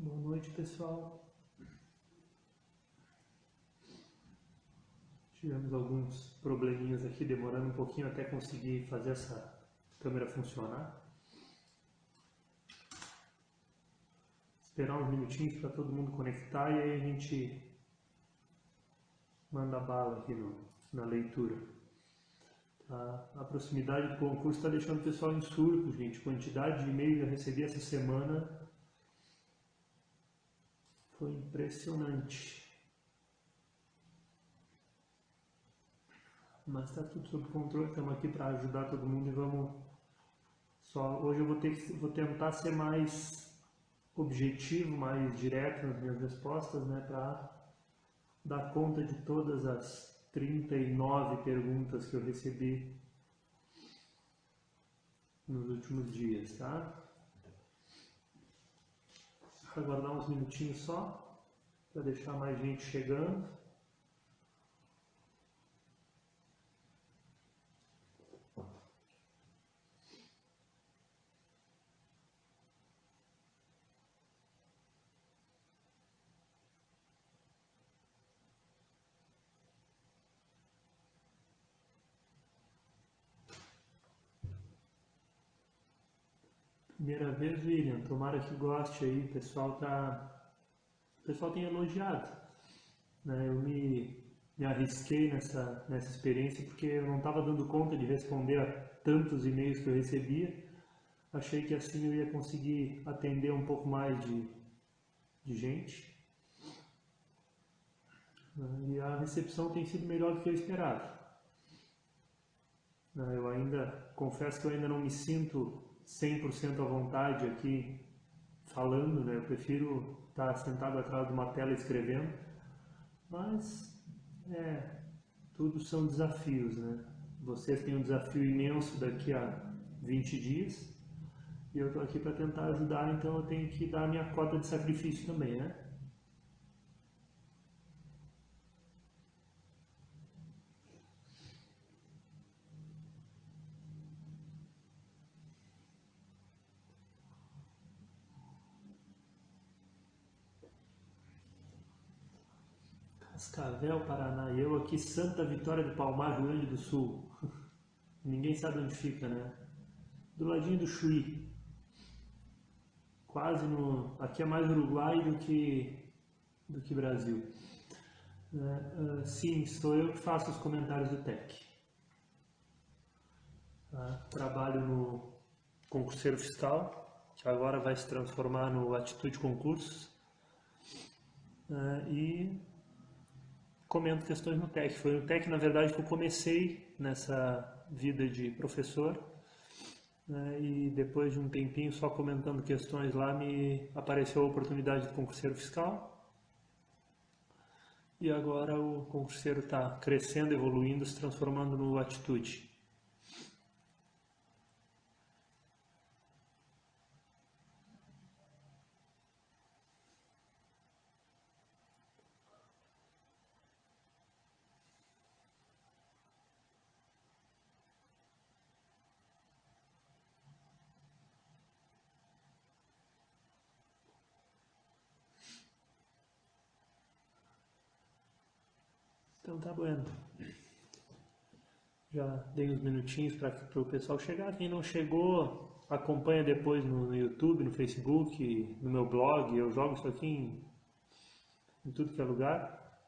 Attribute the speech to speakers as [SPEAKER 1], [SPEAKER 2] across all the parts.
[SPEAKER 1] Boa noite, pessoal. Tivemos alguns probleminhas aqui, demorando um pouquinho até conseguir fazer essa câmera funcionar. Esperar uns minutinhos para todo mundo conectar e aí a gente manda bala aqui na leitura. A proximidade do concurso está deixando o pessoal em surto, gente. Quantidade de e-mails que eu recebi essa semana foi impressionante. Mas está tudo sob controle, estamos aqui para ajudar todo mundo e vamos... Hoje eu vou tentar ser mais objetivo, mais direto nas minhas respostas, né, para dar conta de todas as 39 perguntas que eu recebi nos últimos dias, tá? Vou aguardar uns minutinhos só, para deixar mais gente chegando. Primeira vez, William, tomara que goste aí, o pessoal tem elogiado, né? Eu me arrisquei nessa experiência porque eu não estava dando conta de responder a tantos e-mails que eu recebia. Achei que assim eu ia conseguir atender um pouco mais de gente, né? E a recepção tem sido melhor do que eu esperava. Eu confesso que eu ainda não me sinto 100% à vontade aqui falando, né? Eu prefiro estar sentado atrás de uma tela escrevendo, mas tudo são desafios, né? Vocês têm um desafio imenso daqui a 20 dias e eu estou aqui para tentar ajudar, então eu tenho que dar a minha cota de sacrifício também, né? Cascavel, Paraná, e eu aqui, Santa Vitória do Palmar, Rio Grande do Sul. Ninguém sabe onde fica, né? Do ladinho do Chuí. Quase no... Aqui é mais Uruguai do que Brasil. Sim, sou eu que faço os comentários do TEC. Trabalho no concurseiro fiscal, que agora vai se transformar no Atitude Concursos. E comento questões no TEC. Foi no TEC, na verdade, que eu comecei nessa vida de professor, né, e depois de um tempinho só comentando questões lá, me apareceu a oportunidade de concurseiro fiscal. E agora o concurseiro está crescendo, evoluindo, se transformando no Atitude. Então tá bueno. Já dei uns minutinhos para o pessoal chegar. Quem não chegou, acompanha depois no YouTube, no Facebook, no meu blog. Eu jogo isso aqui em tudo que é lugar.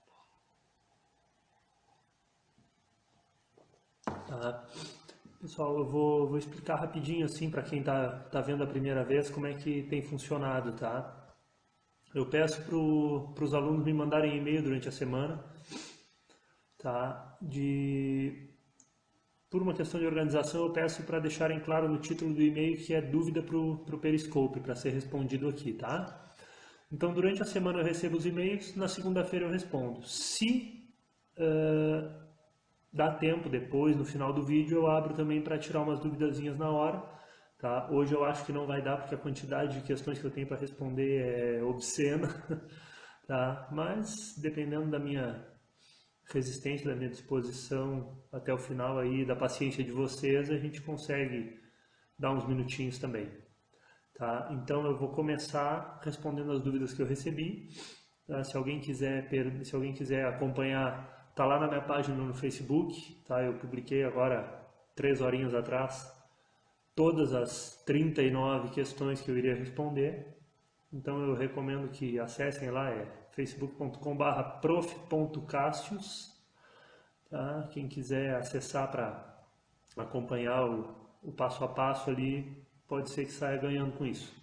[SPEAKER 1] Tá. Pessoal, eu vou explicar rapidinho assim para quem tá vendo a primeira vez como é que tem funcionado, tá? Eu peço para os alunos me mandarem e-mail durante a semana, tá? Por uma questão de organização, eu peço para deixarem claro no título do e-mail que é dúvida para o Periscope, para ser respondido aqui, tá? Então, durante a semana eu recebo os e-mails, na segunda-feira eu respondo. Se dá tempo depois, no final do vídeo, eu abro também para tirar umas duvidazinhas na hora. Tá? Hoje eu acho que não vai dar, porque a quantidade de questões que eu tenho para responder é obscena. Tá? Mas, dependendo da minha resistência, da minha disposição até o final aí, da paciência de vocês, a gente consegue dar uns minutinhos também. tá? Então eu vou começar respondendo as dúvidas que eu recebi. Tá? Se alguém quiser acompanhar, tá lá na minha página no Facebook, tá? Eu publiquei agora 3 horinhas atrás todas as 39 questões que eu iria responder. Então eu recomendo que acessem lá, é facebook.com/prof.cassius, tá? Quem quiser acessar para acompanhar o passo a passo ali, pode ser que saia ganhando com isso.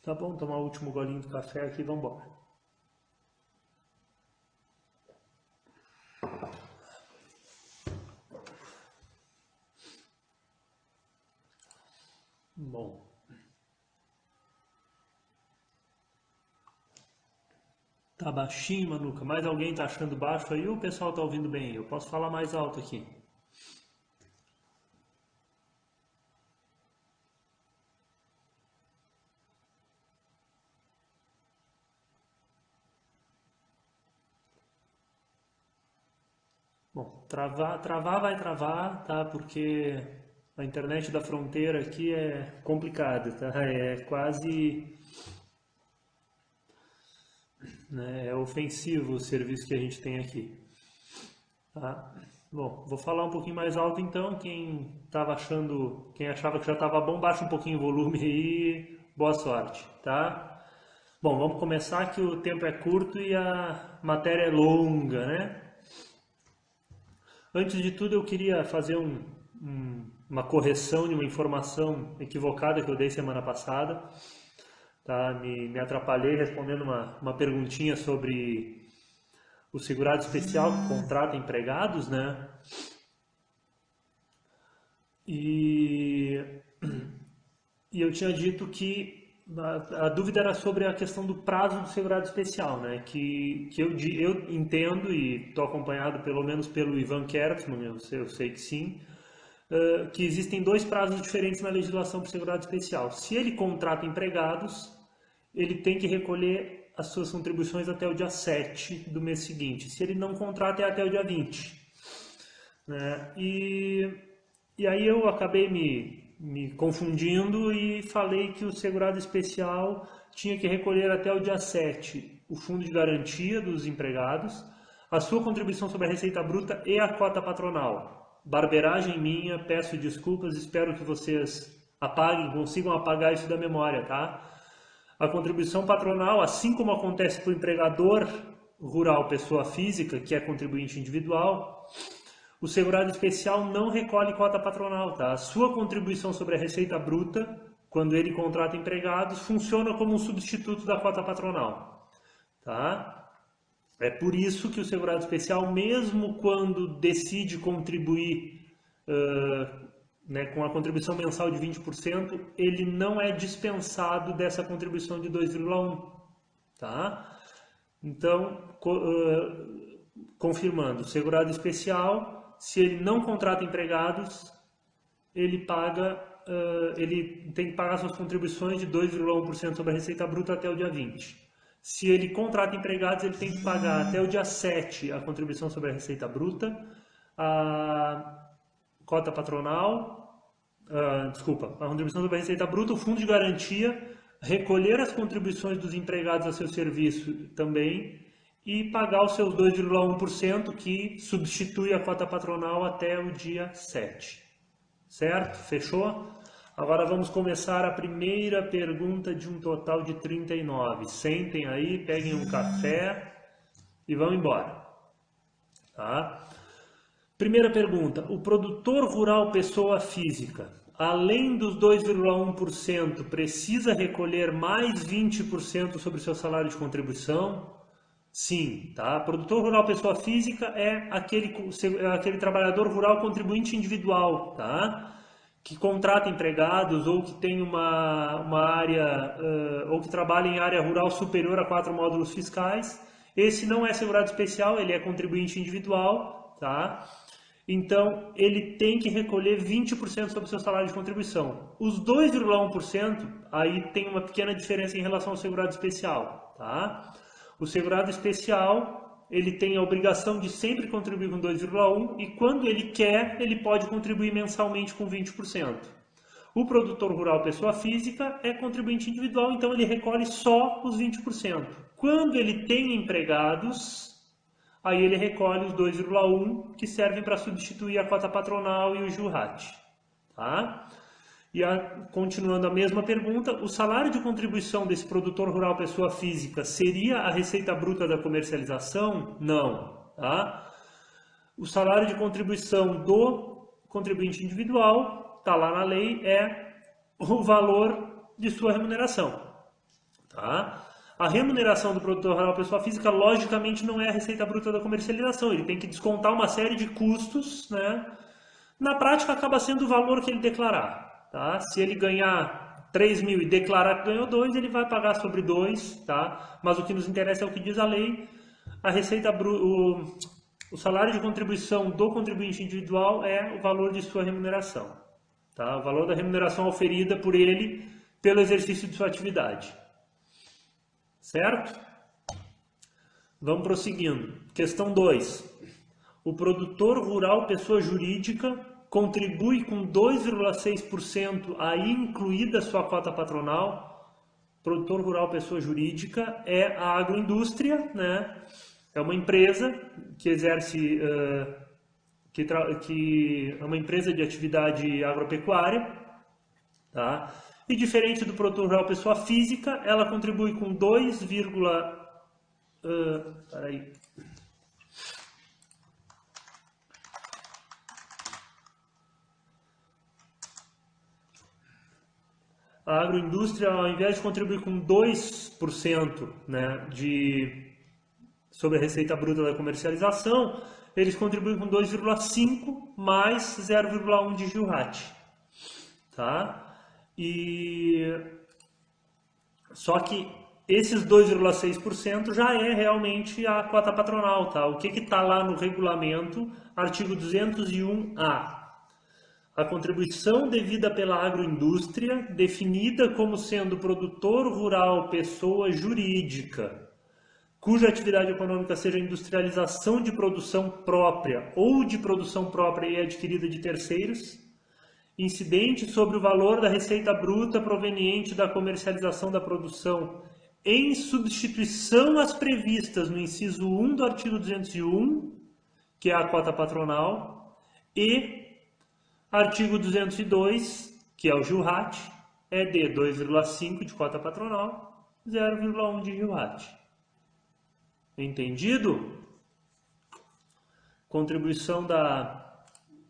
[SPEAKER 1] Tá bom, tomar o último golinho do café aqui e vamos embora. Bom. Tá baixinho, Manuca? Mais alguém tá achando baixo aí ou o pessoal tá ouvindo bem? Eu posso falar mais alto aqui. Bom, vai travar, tá? Porque a internet da fronteira aqui é complicada, tá? É quase, né, é ofensivo o serviço que a gente tem aqui, tá? Bom, vou falar um pouquinho mais alto então. Quem achava que já estava bom, baixa um pouquinho o volume aí. Boa sorte, tá? Bom, vamos começar que o tempo é curto e a matéria é longa, né? Antes de tudo, eu queria fazer uma correção de uma informação equivocada que eu dei semana passada. Tá? Me atrapalhei respondendo uma perguntinha sobre o segurado especial que contrata empregados, né? E eu tinha dito que a dúvida era sobre a questão do prazo do segurado especial, né? Que eu entendo e estou acompanhado pelo menos pelo Ivan Kertzmann, eu sei que sim, que existem 2 prazos diferentes na legislação para o segurado especial. Se ele contrata empregados, ele tem que recolher as suas contribuições até o dia 7 do mês seguinte. Se ele não contrata, é até o dia 20. Né? E aí eu acabei me confundindo e falei que o segurado especial tinha que recolher até o dia 7 o fundo de garantia dos empregados, a sua contribuição sobre a receita bruta e a cota patronal. Barbeiragem minha, peço desculpas, espero que vocês consigam apagar isso da memória, tá? A contribuição patronal, assim como acontece para o empregador rural, pessoa física, que é contribuinte individual, o segurado especial não recolhe cota patronal, tá? A sua contribuição sobre a receita bruta, quando ele contrata empregados, funciona como um substituto da cota patronal, tá? É por isso que o segurado especial, mesmo quando decide contribuir né, com a contribuição mensal de 20%, ele não é dispensado dessa contribuição de 2,1%, tá? Então, confirmando, o segurado especial, se ele não contrata empregados, ele tem que pagar suas contribuições de 2,1% sobre a receita bruta até o dia 20. Se ele contrata empregados, ele tem que pagar até o dia 7 a contribuição sobre a receita bruta, a cota patronal, a contribuição sobre a receita bruta, o fundo de garantia, recolher as contribuições dos empregados a seu serviço também e pagar os seus 2,1% que substitui a cota patronal até o dia 7. Certo? Fechou? Agora vamos começar a primeira pergunta de um total de 39. Sentem aí, peguem um café e vão embora. Tá? Primeira pergunta. O produtor rural pessoa física, além dos 2,1%, precisa recolher mais 20% sobre o seu salário de contribuição? Sim, tá? Produtor rural pessoa física é aquele trabalhador rural contribuinte individual, tá? Que contrata empregados ou que tem uma área ou que trabalha em área rural superior a 4 módulos fiscais. Esse não é segurado especial, ele é contribuinte individual, tá? Então, ele tem que recolher 20% sobre o seu salário de contribuição. Os 2,1%, aí tem uma pequena diferença em relação ao segurado especial, tá? O segurado especial, ele tem a obrigação de sempre contribuir com 2,1% e quando ele quer, ele pode contribuir mensalmente com 20%. O produtor rural, pessoa física, é contribuinte individual, então ele recolhe só os 20%. Quando ele tem empregados, aí ele recolhe os 2,1 que servem para substituir a cota patronal e o JURAT. Tá? E continuando a mesma pergunta, o salário de contribuição desse produtor rural pessoa física seria a receita bruta da comercialização? Não. Tá? O salário de contribuição do contribuinte individual, está lá na lei, é o valor de sua remuneração. Tá? A remuneração do produtor rural pessoa física, logicamente, não é a receita bruta da comercialização. Ele tem que descontar uma série de custos, né? Na prática, acaba sendo o valor que ele declarar. Tá? Se ele ganhar 3 mil e declarar que ganhou 2, ele vai pagar sobre 2, tá? Mas o que nos interessa é o que diz a lei. A receita o salário de contribuição do contribuinte individual é o valor de sua remuneração. Tá? O valor da remuneração oferida por ele pelo exercício de sua atividade. Certo? Vamos prosseguindo. Questão 2. O produtor rural pessoa jurídica contribui com 2,6%, aí incluída sua cota patronal. Produtor rural pessoa jurídica é a agroindústria, né? É uma empresa que exerce, que é uma empresa de atividade agropecuária, tá? E diferente do produtor rural pessoa física, ela contribui com 2, peraí. A agroindústria, ao invés de contribuir com 2%, né, sobre a receita bruta da comercialização, eles contribuem com 2,5% mais 0,1% de JURAT. Tá? Só que esses 2,6% já é realmente a cota patronal. Tá? O que está lá no regulamento, artigo 201A? A contribuição devida pela agroindústria, definida como sendo produtor rural pessoa jurídica, cuja atividade econômica seja industrialização de produção própria ou de produção própria e adquirida de terceiros, incidente sobre o valor da receita bruta proveniente da comercialização da produção, em substituição às previstas no inciso 1 do artigo 201, que é a cota patronal, e artigo 202, que é o JURAT, é de 2,5% de cota patronal, 0,1% de JURAT. Entendido?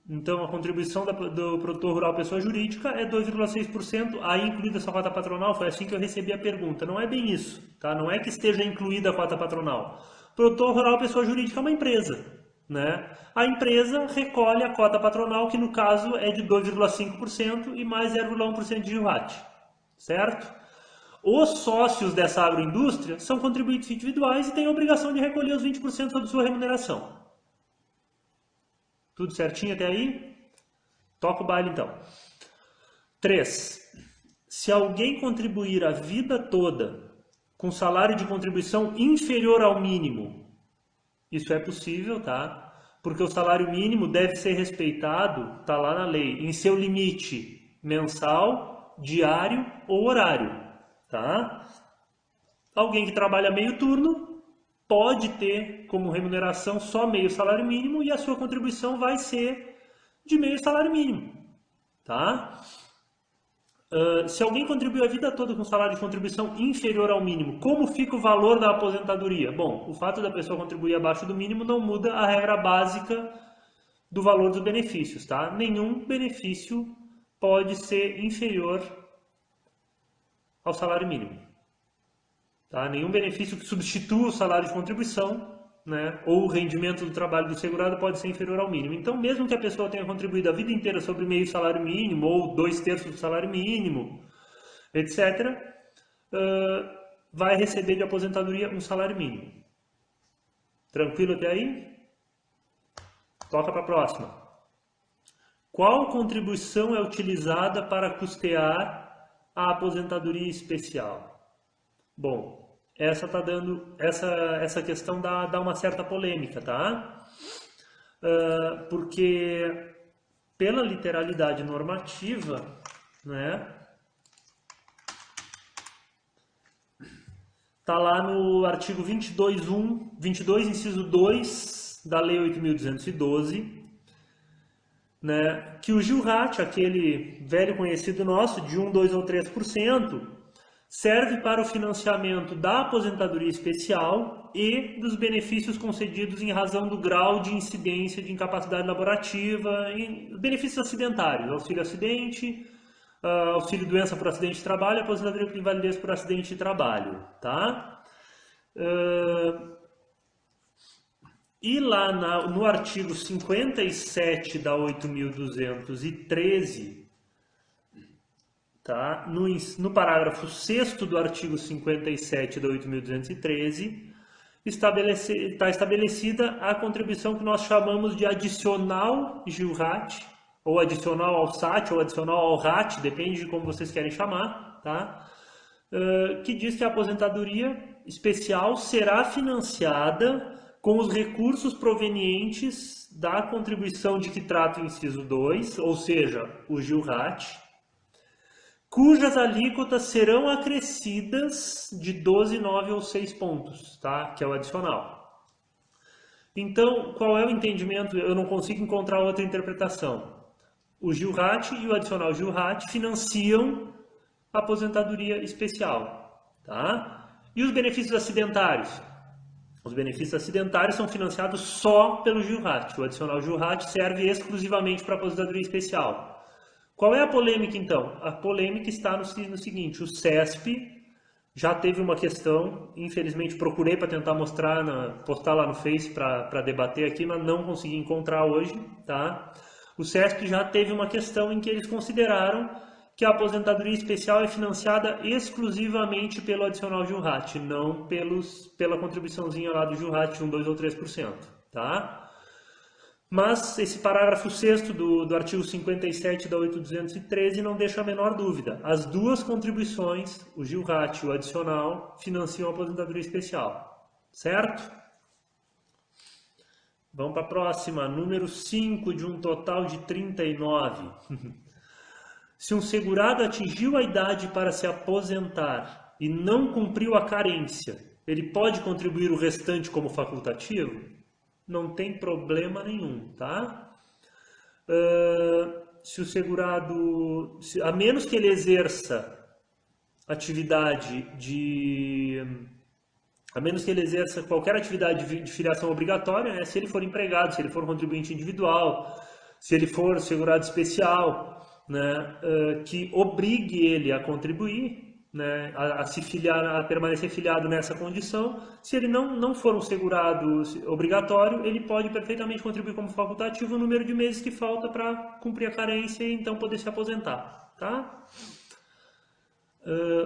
[SPEAKER 1] Então, a contribuição do produtor rural pessoa jurídica é 2,6%, aí incluída essa cota patronal. Foi assim que eu recebi a pergunta. Não é bem isso, tá? Não é que esteja incluída a cota patronal. Produtor rural pessoa jurídica é uma empresa. Né? A empresa recolhe a cota patronal, que no caso é de 2,5% e mais 0,1% de JURAT, certo? Os sócios dessa agroindústria são contribuintes individuais e têm a obrigação de recolher os 20% sobre sua remuneração. Tudo certinho até aí? Toca o baile então. 3. Se alguém contribuir a vida toda com salário de contribuição inferior ao mínimo, isso é possível, tá? Porque o salário mínimo deve ser respeitado, tá lá na lei, em seu limite mensal, diário ou horário, tá? Alguém que trabalha meio turno pode ter como remuneração só meio salário mínimo e a sua contribuição vai ser de meio salário mínimo, tá? Se alguém contribuiu a vida toda com salário de contribuição inferior ao mínimo, como fica o valor da aposentadoria? Bom, o fato da pessoa contribuir abaixo do mínimo não muda a regra básica do valor dos benefícios, tá? Nenhum benefício pode ser inferior ao salário mínimo, tá? Nenhum benefício que substitua o salário de contribuição, né, ou o rendimento do trabalho do segurado pode ser inferior ao mínimo. Então, mesmo que a pessoa tenha contribuído a vida inteira sobre meio salário mínimo ou 2/3 do salário mínimo, etc., vai receber de aposentadoria um salário mínimo. Tranquilo até aí? Toca para a próxima. Qual contribuição é utilizada para custear a aposentadoria especial? Bom, essa questão dá uma certa polêmica, tá? Porque pela literalidade normativa, né? Está lá no artigo 22, inciso 2 da Lei 8.212, né, que o GILRAT, aquele velho conhecido nosso, de 1, 2 ou 3%, serve para o financiamento da aposentadoria especial e dos benefícios concedidos em razão do grau de incidência de incapacidade laborativa, e benefícios acidentários, auxílio acidente, auxílio doença por acidente de trabalho, aposentadoria por invalidez por acidente de trabalho, tá? E lá no artigo 57 da 8.213, tá? No parágrafo 6º do artigo 57 da 8.213, está estabelecida a contribuição que nós chamamos de adicional GILRAT, ou adicional ao SAT, ou adicional ao RAT, depende de como vocês querem chamar, tá? Que diz que a aposentadoria especial será financiada com os recursos provenientes da contribuição de que trata o inciso 2, ou seja, o GILRAT, cujas alíquotas serão acrescidas de 12, 9 ou 6 pontos, tá? Que é o adicional. Então, qual é o entendimento? Eu não consigo encontrar outra interpretação. O GILRAT e o adicional GILRAT financiam a aposentadoria especial, tá? E os benefícios acidentários? Os benefícios acidentários são financiados só pelo GILRAT. O adicional GILRAT serve exclusivamente para a aposentadoria especial. Qual é a polêmica, então? A polêmica está no seguinte: o CESP já teve uma questão, infelizmente procurei para tentar postar lá no Face para debater aqui, mas não consegui encontrar hoje, tá? O CESP já teve uma questão em que eles consideraram que a aposentadoria especial é financiada exclusivamente pelo adicional GILRAT, não pela contribuiçãozinha lá do GILRAT 1, 2 ou 3%, tá? Mas esse parágrafo 6º do artigo 57 da 8.213 não deixa a menor dúvida. As duas contribuições, o GILRAT e o adicional, financiam a aposentadoria especial, certo? Vamos para a próxima, número 5 de um total de 39. Se um segurado atingiu a idade para se aposentar e não cumpriu a carência, ele pode contribuir o restante como facultativo? Não tem problema nenhum, tá? Se o segurado, a menos que ele exerça atividade a menos que ele exerça qualquer atividade de filiação obrigatória, né? Se ele for empregado, se ele for contribuinte individual, se ele for segurado especial, né? Que obrigue ele a contribuir, né? A se filiar, a permanecer filiado nessa condição. Se ele não for um segurado obrigatório, ele pode perfeitamente contribuir como facultativo o número de meses que falta para cumprir a carência e então poder se aposentar, tá?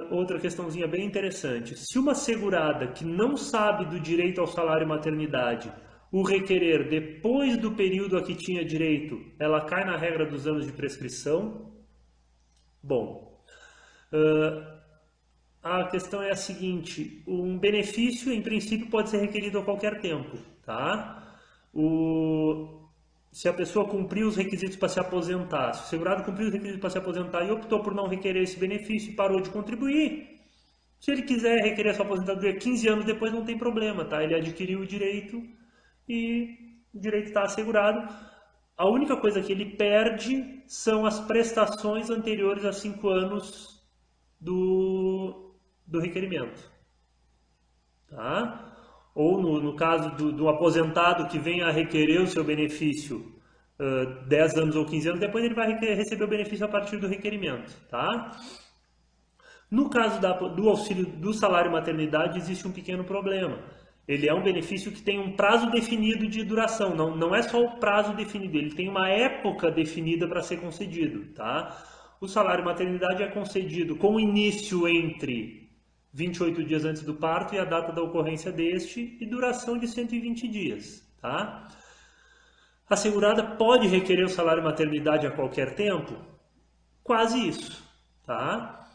[SPEAKER 1] Outra questãozinha bem interessante: se uma segurada que não sabe do direito ao salário maternidade o requerer depois do período a que tinha direito, ela cai na regra dos anos de prescrição? Bom, a questão é a seguinte: um benefício, em princípio, pode ser requerido a qualquer tempo, tá? Se a pessoa cumpriu os requisitos para se aposentar, se o segurado cumpriu os requisitos para se aposentar e optou por não requerer esse benefício e parou de contribuir, se ele quiser requerer sua aposentadoria 15 anos depois, não tem problema, tá? Ele adquiriu o direito e o direito está assegurado. A única coisa que ele perde são as prestações anteriores a 5 anos do requerimento, tá? Ou no caso do aposentado que venha a requerer o seu benefício 10 anos ou 15 anos, depois ele vai receber o benefício a partir do requerimento, tá? No caso do auxílio do salário maternidade, existe um pequeno problema. Ele é um benefício que tem um prazo definido de duração, não é só o prazo definido, ele tem uma época definida para ser concedido, tá? O salário maternidade é concedido com início entre 28 dias antes do parto e a data da ocorrência deste, e duração de 120 dias, tá? A segurada pode requerer o salário maternidade a qualquer tempo? Quase isso, tá?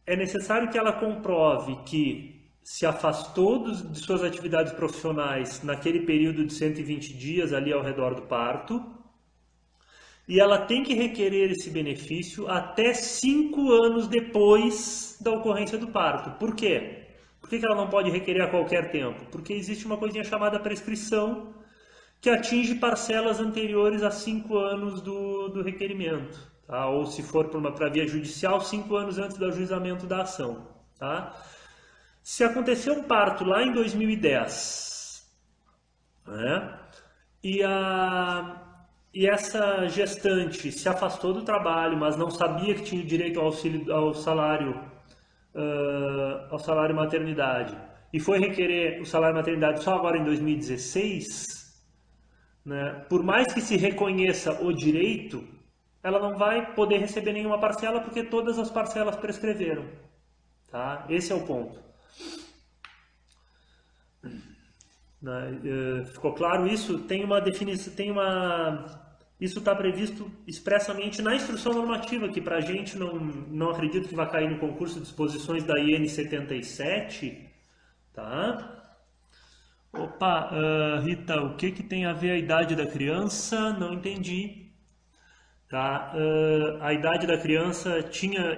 [SPEAKER 1] É necessário que ela comprove que se afastou de suas atividades profissionais naquele período de 120 dias ali ao redor do parto, e ela tem que requerer esse benefício até 5 anos depois da ocorrência do parto. Por quê? Por que ela não pode requerer a qualquer tempo? Porque existe uma coisinha chamada prescrição, que atinge parcelas anteriores a 5 anos do requerimento. Tá? Ou se for para via judicial, 5 anos antes do ajuizamento da ação. Tá? Se aconteceu um parto lá em 2010, né? E essa gestante se afastou do trabalho, mas não sabia que tinha direito ao auxílio, ao salário maternidade, e foi requerer o salário maternidade só agora em 2016, né? Por mais que se reconheça o direito, ela não vai poder receber nenhuma parcela porque todas as parcelas prescreveram. Tá? Esse é o ponto. Ficou claro isso? Tem uma definição, isso está previsto expressamente na instrução normativa, que para a gente não acredito que vai cair no concurso de disposições da IN 77, tá? Opa, Rita, o que tem a ver a idade da criança? Não entendi. Tá? A idade da criança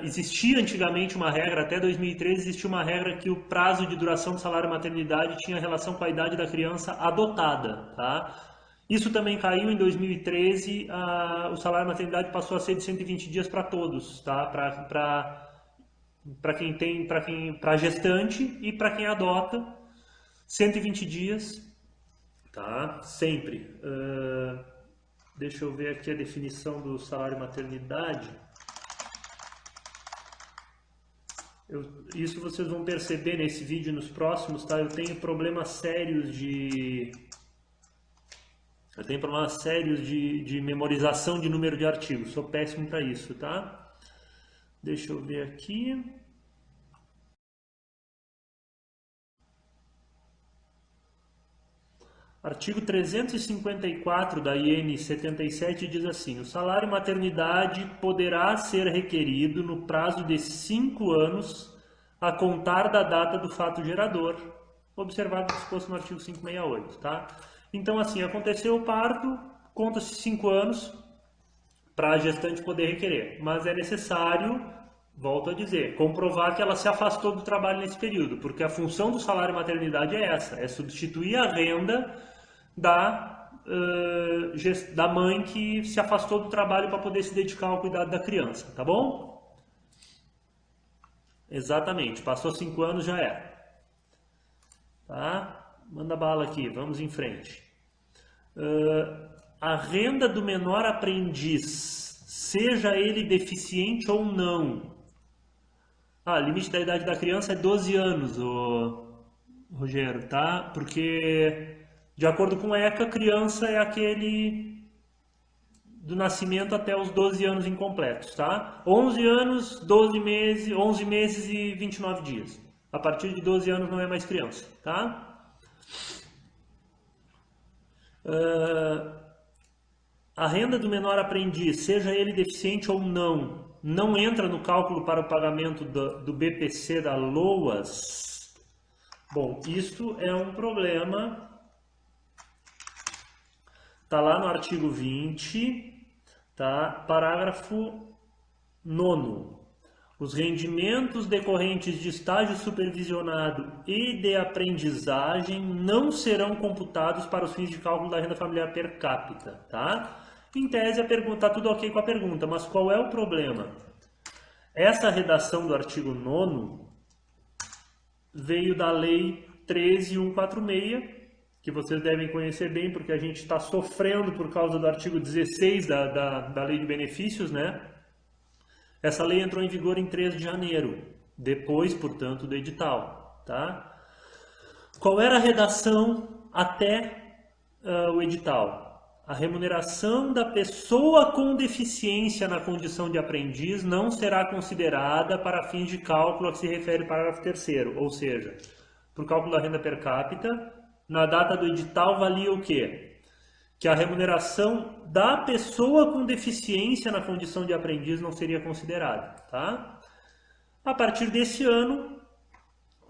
[SPEAKER 1] existia antigamente uma regra, até 2013 existia uma regra que o prazo de duração do salário maternidade tinha relação com a idade da criança adotada. Tá? Isso também caiu em 2013, o salário maternidade passou a ser de 120 dias para todos, tá? Para quem tem, para gestante e para quem adota, 120 dias, tá? Sempre. Deixa eu ver aqui a definição do salário maternidade. Isso vocês vão perceber nesse vídeo e nos próximos, tá? Eu tenho problemas sérios de memorização de número de artigos. Sou péssimo para isso, tá? Deixa eu ver aqui. Artigo 354 da IN 77 diz assim: o salário maternidade poderá ser requerido no prazo de 5 anos a contar da data do fato gerador, observado o disposto no artigo 568, tá? Então, assim, aconteceu o parto, conta-se 5 anos para a gestante poder requerer, mas é necessário, volto a dizer, comprovar que ela se afastou do trabalho nesse período, porque a função do salário maternidade é essa, é substituir a renda da mãe que se afastou do trabalho para poder se dedicar ao cuidado da criança, tá bom? Exatamente, passou 5 anos, já é. Tá? Manda bala aqui, vamos em frente. A renda do menor aprendiz, seja ele deficiente ou não. Limite da idade da criança é 12 anos, Rogério, tá? Porque, de acordo com o ECA, criança é aquele do nascimento até os 12 anos incompletos, tá? 11 anos, 12 meses, 11 meses e 29 dias. A partir de 12 anos não é mais criança, tá? A renda do menor aprendiz, seja ele deficiente ou não entra no cálculo para o pagamento do BPC da LOAS. Bom, isso é um problema. Está lá no artigo 20, tá? Parágrafo 9º. Os rendimentos decorrentes de estágio supervisionado e de aprendizagem não serão computados para os fins de cálculo da renda familiar per capita, tá? Em tese, está tudo ok com a pergunta, mas qual é o problema? Essa redação do artigo 9º veio da Lei 13.146, que vocês devem conhecer bem, porque a gente está sofrendo por causa do artigo 16 da Lei de Benefícios, né? Essa lei entrou em vigor em 3 de janeiro, depois, portanto, do edital, tá? Qual era a redação até o edital? A remuneração da pessoa com deficiência na condição de aprendiz não será considerada para fins de cálculo a que se refere o parágrafo 3º, ou seja, para o cálculo da renda per capita, na data do edital valia o quê? Que a remuneração da pessoa com deficiência na condição de aprendiz não seria considerada, tá? A partir desse ano,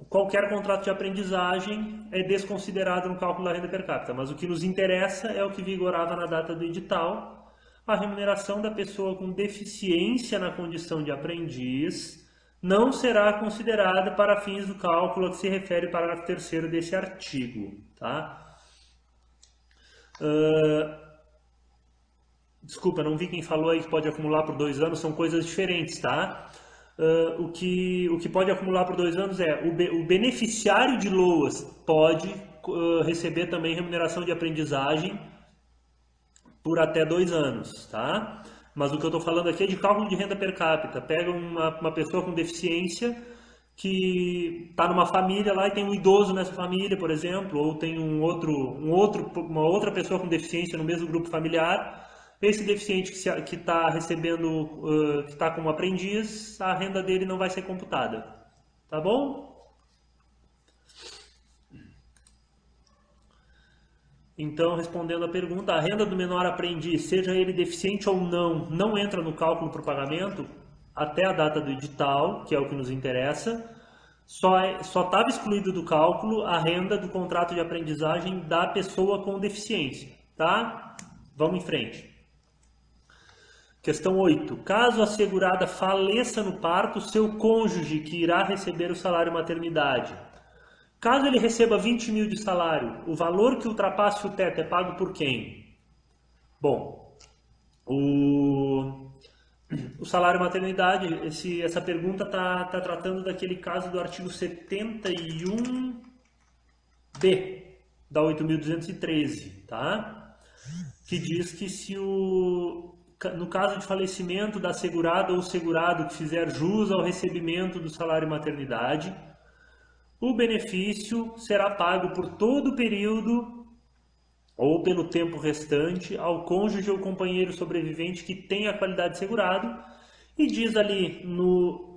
[SPEAKER 1] qualquer contrato de aprendizagem é desconsiderado no cálculo da renda per capita, mas o que nos interessa é o que vigorava na data do edital, a remuneração da pessoa com deficiência na condição de aprendiz não será considerada para fins do cálculo a que se refere o parágrafo 3º desse artigo, tá? Desculpa, não vi quem falou aí que pode acumular por 2 anos, são coisas diferentes, tá? O que pode acumular por 2 anos é o beneficiário de LOAS pode receber também remuneração de aprendizagem por até 2 anos, tá? Mas o que eu estou falando aqui é de cálculo de renda per capita. Pega uma pessoa com deficiência que está numa família lá e tem um idoso nessa família, por exemplo, ou tem uma outra pessoa com deficiência no mesmo grupo familiar. Esse deficiente que está recebendo, que está como aprendiz, a renda dele não vai ser computada, tá bom? Então, respondendo a pergunta, a renda do menor aprendiz, seja ele deficiente ou não, não entra no cálculo para o pagamento até a data do edital, que é o que nos interessa. Só estava excluído do cálculo a renda do contrato de aprendizagem da pessoa com deficiência, tá? Vamos em frente. Questão 8. Caso a segurada faleça no parto, seu cônjuge que irá receber o salário maternidade. Caso ele receba 20 mil de salário, o valor que ultrapasse o teto é pago por quem? Bom, o salário maternidade, essa pergunta está tratando daquele caso do artigo 71B da 8.213, tá? Que diz que no caso de falecimento da segurada ou segurado que fizer jus ao recebimento do salário maternidade, o benefício será pago por todo o período ou pelo tempo restante ao cônjuge ou companheiro sobrevivente que tenha a qualidade de segurado, e diz ali no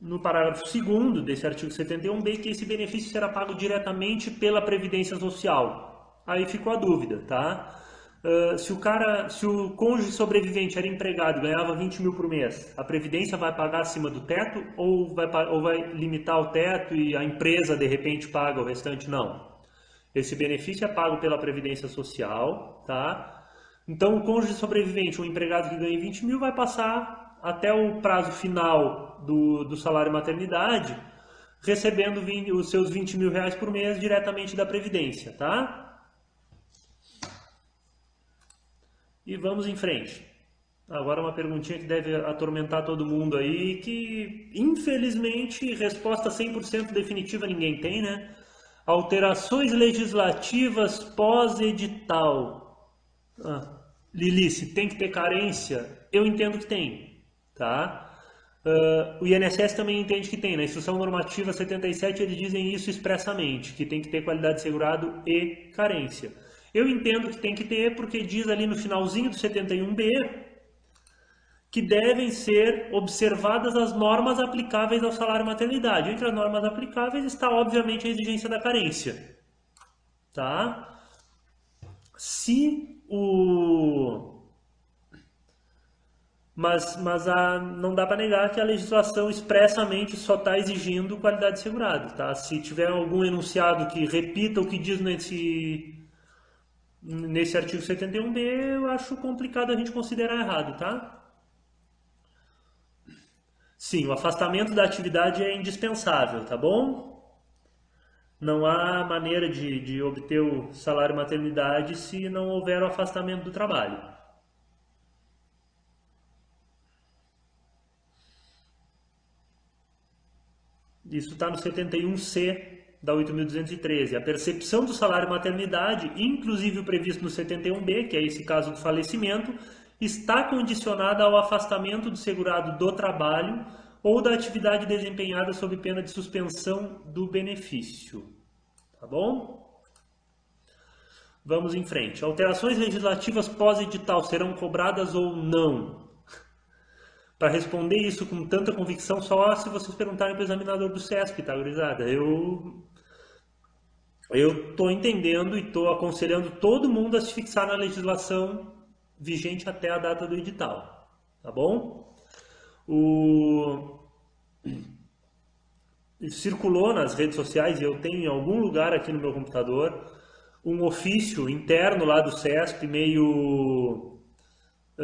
[SPEAKER 1] no parágrafo 2º desse artigo 71B, que esse benefício será pago diretamente pela Previdência Social. Aí ficou a dúvida, tá? Se o cônjuge sobrevivente era empregado e ganhava 20 mil por mês, a Previdência vai pagar acima do teto ou vai limitar o teto e a empresa de repente paga o restante? Não. Esse benefício é pago pela Previdência Social, tá? Então o cônjuge sobrevivente, um empregado que ganha 20 mil, vai passar até o prazo final do salário maternidade, recebendo os seus 20 mil reais por mês diretamente da Previdência, tá? E vamos em frente. Agora uma perguntinha que deve atormentar todo mundo aí, que infelizmente resposta 100% definitiva ninguém tem, né? Alterações legislativas pós-edital. Lilice, tem que ter carência? Eu entendo que tem, tá? O INSS também entende que tem. Na Instrução Normativa 77 eles dizem isso expressamente, que tem que ter qualidade de segurado e carência. Eu entendo que tem que ter porque diz ali no finalzinho do 71B que devem ser observadas as normas aplicáveis ao salário maternidade. Entre as normas aplicáveis está, obviamente, a exigência da carência, tá? Mas não dá para negar que a legislação expressamente só está exigindo qualidade de segurado, tá? Se tiver algum enunciado que repita o que diz nesse artigo 71B, eu acho complicado a gente considerar errado, tá? Sim, o afastamento da atividade é indispensável, tá bom? Não há maneira de obter o salário maternidade se não houver o afastamento do trabalho. Isso está no 71C da 8.213. A percepção do salário maternidade, inclusive o previsto no 71B, que é esse caso do falecimento, está condicionada ao afastamento do segurado do trabalho ou da atividade desempenhada sob pena de suspensão do benefício. Tá bom? Vamos em frente. Alterações legislativas pós-edital serão cobradas ou não? Para responder isso com tanta convicção, só se vocês perguntarem para o examinador do CESP, tá, gurizada? Eu estou entendendo e estou aconselhando todo mundo a se fixar na legislação vigente até a data do edital, tá bom? O... Circulou nas redes sociais, e eu tenho em algum lugar aqui no meu computador, um ofício interno lá do CESP, meio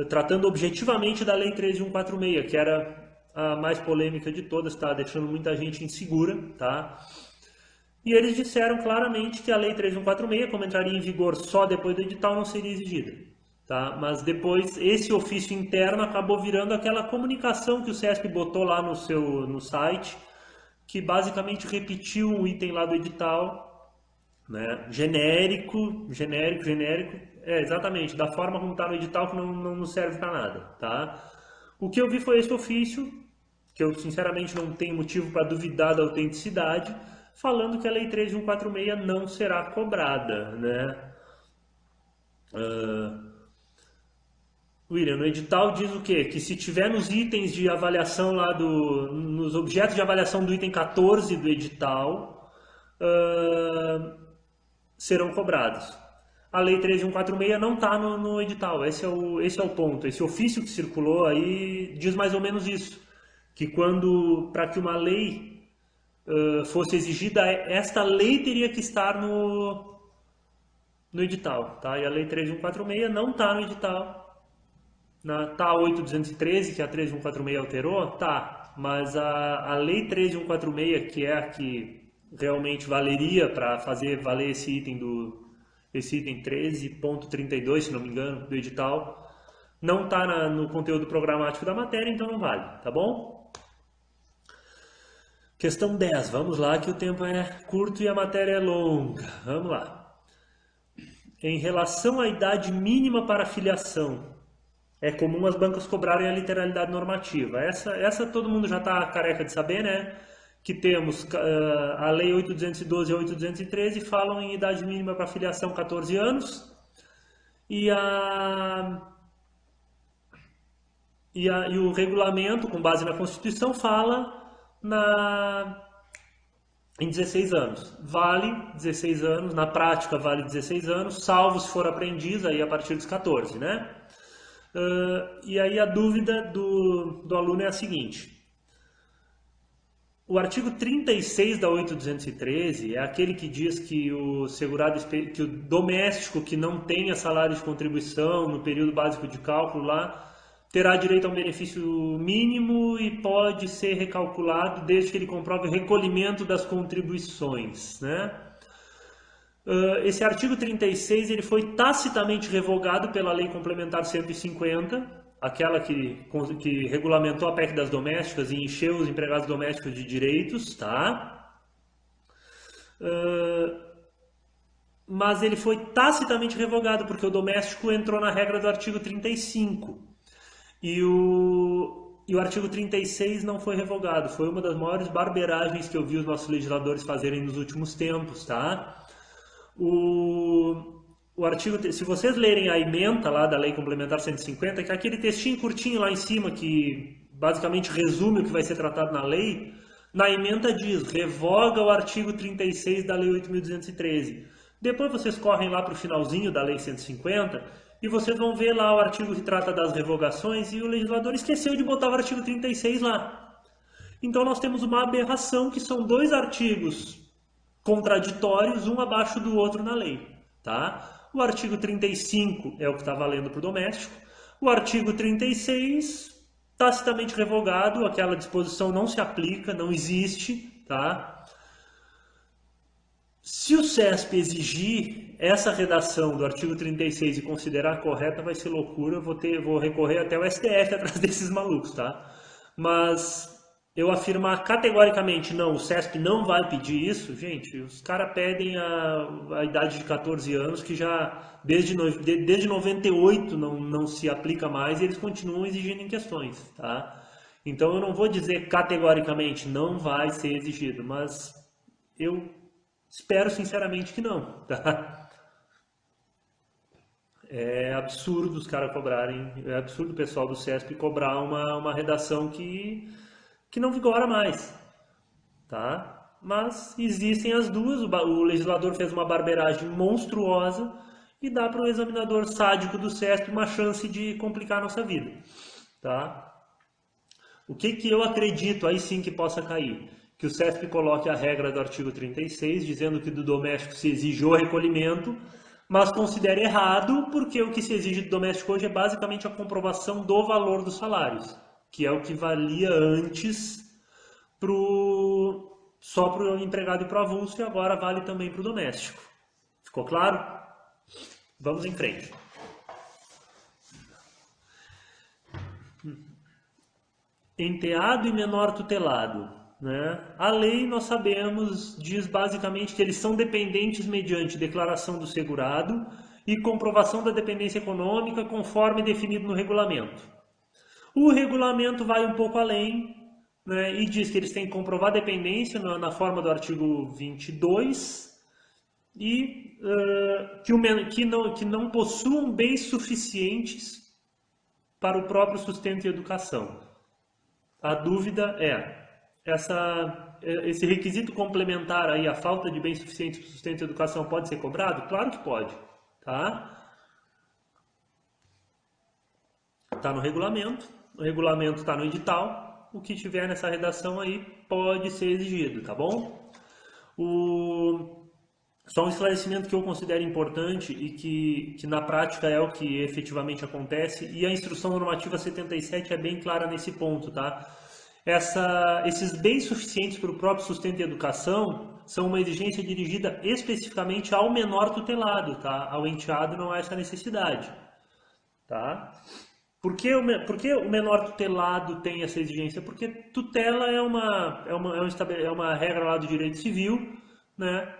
[SPEAKER 1] tratando objetivamente da Lei 13.146, que era a mais polêmica de todas, tá deixando muita gente insegura, tá? E eles disseram claramente que a Lei 13.146, como entraria em vigor só depois do edital, não seria exigida. Tá? Mas depois esse ofício interno acabou virando aquela comunicação que o CESP botou lá no site, que basicamente repetiu um item lá do edital, né? Genérico, exatamente, da forma como está no edital, que não serve para nada. Tá? O que eu vi foi esse ofício, que eu sinceramente não tenho motivo para duvidar da autenticidade, falando que a Lei 13.146 não será cobrada, né? William, no edital diz o quê? Que se tiver nos itens de avaliação lá nos objetos de avaliação do item 14 do edital, serão cobrados. A Lei 13.146 não está no edital, esse é o ponto. Esse ofício que circulou aí diz mais ou menos isso, que para que uma lei fosse exigida, esta lei teria que estar no edital, tá? E a Lei 13.146 não está no edital. Tá a 8.213, que a 13.146 alterou? Tá, mas a Lei 13.146, que é a que realmente valeria para fazer valer esse item 13.32, se não me engano, do edital, não está no conteúdo programático da matéria, então não vale, tá bom? Questão 10, vamos lá que o tempo é curto e a matéria é longa. Vamos lá. Em relação à idade mínima para filiação, é comum as bancas cobrarem a literalidade normativa. Essa todo mundo já está careca de saber, né? Que temos a Lei 8.212 e 8.213 falam em idade mínima para filiação 14 anos e o regulamento, com base na Constituição, fala em 16 anos. Vale 16 anos, na prática vale 16 anos, salvo se for aprendiz, aí a partir dos 14, né? E aí a dúvida do aluno é a seguinte: o artigo 36 da 8.213 é aquele que diz que o doméstico que não tenha salário de contribuição no período básico de cálculo lá terá direito a um benefício mínimo e pode ser recalculado desde que ele comprove o recolhimento das contribuições, né? Esse artigo 36 ele foi tacitamente revogado pela Lei Complementar 150, aquela que regulamentou a PEC das domésticas e encheu os empregados domésticos de direitos, tá? Mas ele foi tacitamente revogado porque o doméstico entrou na regra do artigo 35 e o artigo 36 não foi revogado. Foi uma das maiores barberagens que eu vi os nossos legisladores fazerem nos últimos tempos, tá? O artigo, se vocês lerem a ementa lá da Lei Complementar 150, que é aquele textinho curtinho lá em cima que basicamente resume o que vai ser tratado na lei, na ementa diz: revoga o artigo 36 da Lei 8.213. Depois vocês correm lá para o finalzinho da Lei 150 e vocês vão ver lá o artigo que trata das revogações e o legislador esqueceu de botar o artigo 36 lá. Então nós temos uma aberração que são dois artigos contraditórios, um abaixo do outro na lei, tá? O artigo 35 é o que está valendo para o doméstico, o artigo 36, tacitamente revogado, aquela disposição não se aplica, não existe, tá? Se o CESP exigir essa redação do artigo 36 e considerar correta, vai ser loucura, vou recorrer até o STF atrás desses malucos, tá? Mas eu afirmar categoricamente, não, o CESP não vai pedir isso, gente, os caras pedem a idade de 14 anos, que já desde 98 não se aplica mais e eles continuam exigindo em questões, tá? Então eu não vou dizer categoricamente não vai ser exigido, mas eu espero sinceramente que não, tá? É absurdo os caras cobrarem, é absurdo o pessoal do CESP cobrar uma redação que não vigora mais, tá? Mas existem as duas, o legislador fez uma barbeiragem monstruosa e dá para o examinador sádico do CESP uma chance de complicar a nossa vida, tá? O que eu acredito aí sim que possa cair? Que o CESP coloque a regra do artigo 36, dizendo que do doméstico se exige o recolhimento, mas considere errado porque o que se exige do doméstico hoje é basicamente a comprovação do valor dos salários, que é o que valia antes só para o empregado e para o avulso e agora vale também para o doméstico. Ficou claro? Vamos em frente. Enteado e menor tutelado. Né? A lei, nós sabemos, diz basicamente que eles são dependentes mediante declaração do segurado e comprovação da dependência econômica conforme definido no regulamento. O regulamento vai um pouco além, né, e diz que eles têm que comprovar dependência na forma do artigo 22 e que não possuam bens suficientes para o próprio sustento e educação. A dúvida é, esse requisito complementar aí, a falta de bens suficientes para sustento e educação, pode ser cobrado? Claro que pode, tá? Está no regulamento, o regulamento está no edital, o que tiver nessa redação aí pode ser exigido, tá bom? Só um esclarecimento que eu considero importante e que na prática é o que efetivamente acontece, e a Instrução Normativa 77 é bem clara nesse ponto, tá? Esses bens suficientes para o próprio sustento e educação são uma exigência dirigida especificamente ao menor tutelado, tá? Ao enteado não há essa necessidade, tá? Por que o menor tutelado tem essa exigência? Porque tutela é uma regra lá do direito civil, né?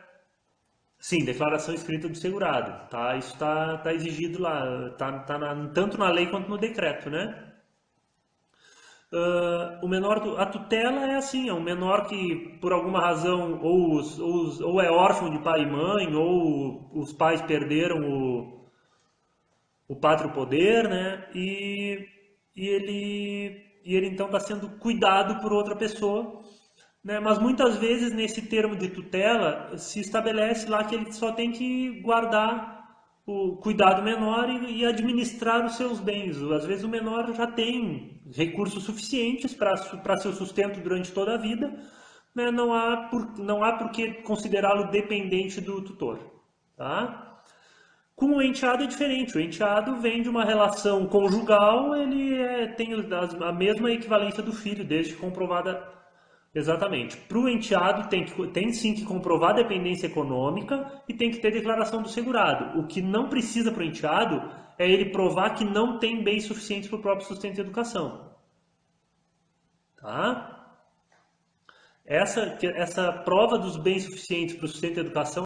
[SPEAKER 1] Sim, declaração escrita do segurado, tá? Isso tá exigido lá, tanto na lei quanto no decreto, né? A tutela é assim, é um menor que por alguma razão ou é órfão de pai e mãe, ou os pais perderam o pátrio poder, né? E ele então está sendo cuidado por outra pessoa, né? Mas muitas vezes nesse termo de tutela se estabelece lá que ele só tem que guardar o cuidado menor e administrar os seus bens. Às vezes o menor já tem recursos suficientes para seu sustento durante toda a vida, né? Não há por que considerá-lo dependente do tutor, tá? Com o enteado é diferente. O enteado vem de uma relação conjugal, tem a mesma equivalência do filho, desde comprovada. Exatamente. Para o enteado tem sim que comprovar a dependência econômica e tem que ter declaração do segurado. O que não precisa para o enteado é ele provar que não tem bens suficientes para o próprio sustento e educação. Tá? Essa prova dos bens suficientes para o sustento e educação